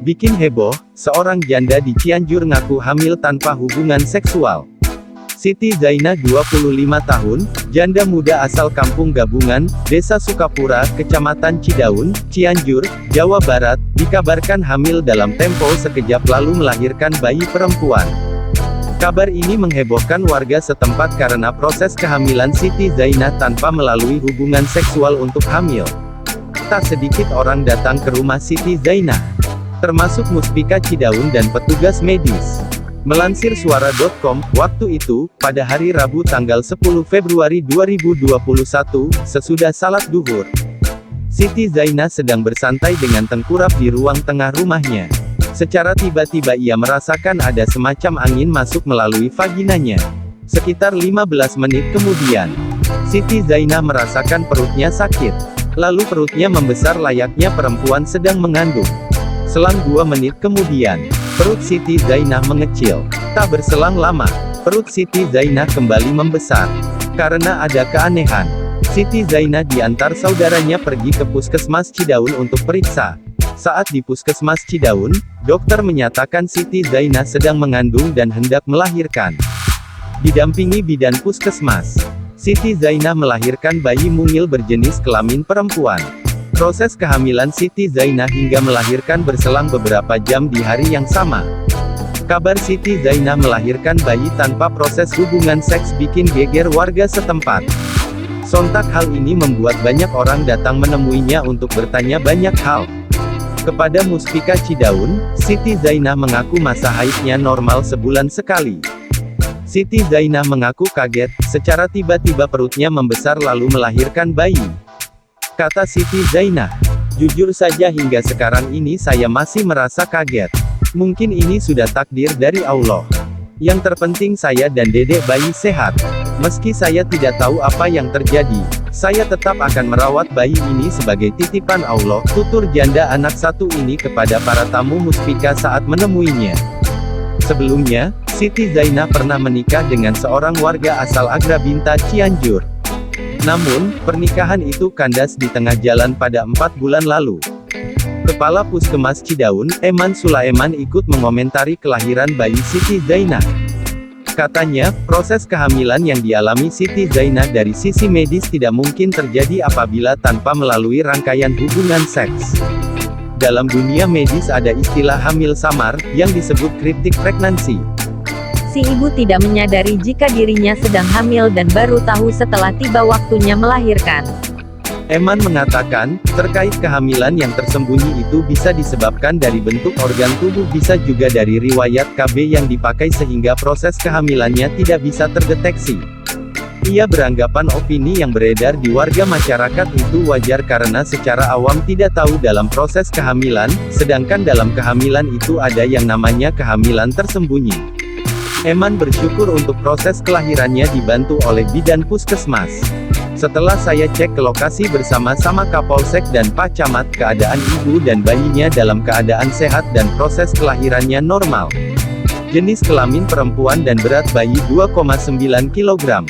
Bikin heboh, seorang janda di Cianjur ngaku hamil tanpa hubungan seksual. Siti Zainah 25 tahun, janda muda asal Kampung Gabungan, Desa Sukapura, Kecamatan Cidaun, Cianjur, Jawa Barat, dikabarkan hamil dalam tempo sekejap lalu melahirkan bayi perempuan. Kabar ini menghebohkan warga setempat karena proses kehamilan Siti Zainah tanpa melalui hubungan seksual untuk hamil. Tak sedikit orang datang ke rumah Siti Zainah, termasuk Muspika Cidaun dan petugas medis. Melansir suara.com, waktu itu, pada hari Rabu tanggal 10 Februari 2021, sesudah salat duhur, Siti Zainah sedang bersantai dengan tengkurap di ruang tengah rumahnya. Secara tiba-tiba ia merasakan ada semacam angin masuk melalui vaginanya. Sekitar 15 menit kemudian, Siti Zainah merasakan perutnya sakit. Lalu perutnya membesar layaknya perempuan sedang mengandung. Selang 2 menit kemudian, perut Siti Zainah mengecil. Tak berselang lama, perut Siti Zainah kembali membesar. Karena ada keanehan, Siti Zainah diantar saudaranya pergi ke Puskesmas Cidaun untuk periksa. Saat di Puskesmas Cidaun, dokter menyatakan Siti Zainah sedang mengandung dan hendak melahirkan. Didampingi bidan Puskesmas, Siti Zainah melahirkan bayi mungil berjenis kelamin perempuan. Proses kehamilan Siti Zainah hingga melahirkan berselang beberapa jam di hari yang sama. Kabar Siti Zainah melahirkan bayi tanpa proses hubungan seks bikin geger warga setempat. Sontak hal ini membuat banyak orang datang menemuinya untuk bertanya banyak hal. Kepada Muspika Cidaun, Siti Zainah mengaku masa haidnya normal sebulan sekali. Siti Zainah mengaku kaget, secara tiba-tiba perutnya membesar lalu melahirkan bayi. Kata Siti Zainah, "Jujur saja hingga sekarang ini saya masih merasa kaget. Mungkin ini sudah takdir dari Allah. Yang terpenting saya dan dedek bayi sehat. Meski saya tidak tahu apa yang terjadi, saya tetap akan merawat bayi ini sebagai titipan Allah," tutur janda anak satu ini kepada para tamu Muspika saat menemuinya. Sebelumnya, Siti Zainah pernah menikah dengan seorang warga asal Agrabinta, Cianjur. Namun, pernikahan itu kandas di tengah jalan pada 4 bulan lalu. Kepala Puskesmas Cidaun, Eman Sulaiman ikut mengomentari kelahiran bayi Siti Zainah. Katanya, proses kehamilan yang dialami Siti Zainah dari sisi medis tidak mungkin terjadi apabila tanpa melalui rangkaian hubungan seks. Dalam dunia medis ada istilah hamil samar, yang disebut cryptic pregnancy. Si ibu tidak menyadari jika dirinya sedang hamil dan baru tahu setelah tiba waktunya melahirkan. Eman mengatakan, terkait kehamilan yang tersembunyi itu bisa disebabkan dari bentuk organ tubuh, bisa juga dari riwayat KB yang dipakai sehingga proses kehamilannya tidak bisa terdeteksi. Ia beranggapan opini yang beredar di warga masyarakat itu wajar karena secara awam tidak tahu dalam proses kehamilan, sedangkan dalam kehamilan itu ada yang namanya kehamilan tersembunyi. Eman bersyukur untuk proses kelahirannya dibantu oleh bidan puskesmas. Setelah saya cek ke lokasi bersama-sama Kapolsek dan Pak Camat, keadaan ibu dan bayinya dalam keadaan sehat dan proses kelahirannya normal. Jenis kelamin perempuan dan berat bayi 2,9 kg.